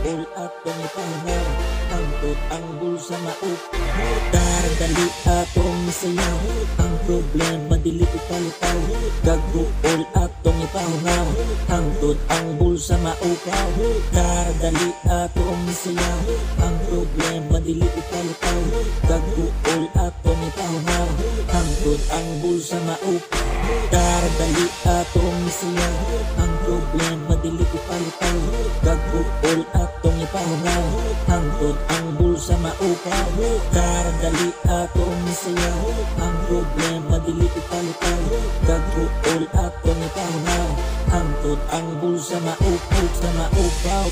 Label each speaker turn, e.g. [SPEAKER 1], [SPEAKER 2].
[SPEAKER 1] Gagruol atong ipahunaw, hangtod ang bulsa maup. Dali atong isayaw, ang problema dili ipalitaw. Gagruol atong ipahunaw, hangtod ang bulsa maupaw. Dali atong isayaw, ang problema dili ipalitaw. Gagruol atong ipahunaw, hangtod ang bulsa maupaw. Dali atong isayaw, ang problema dili ipalitaw. Gagruol atong ipahunaw, hangtod ang bulsa maupaw. Dali atong isayaw, ang problema dili ipalitaw. Gagruol atong ipahunaw, hangtod ang bulsa maupaw.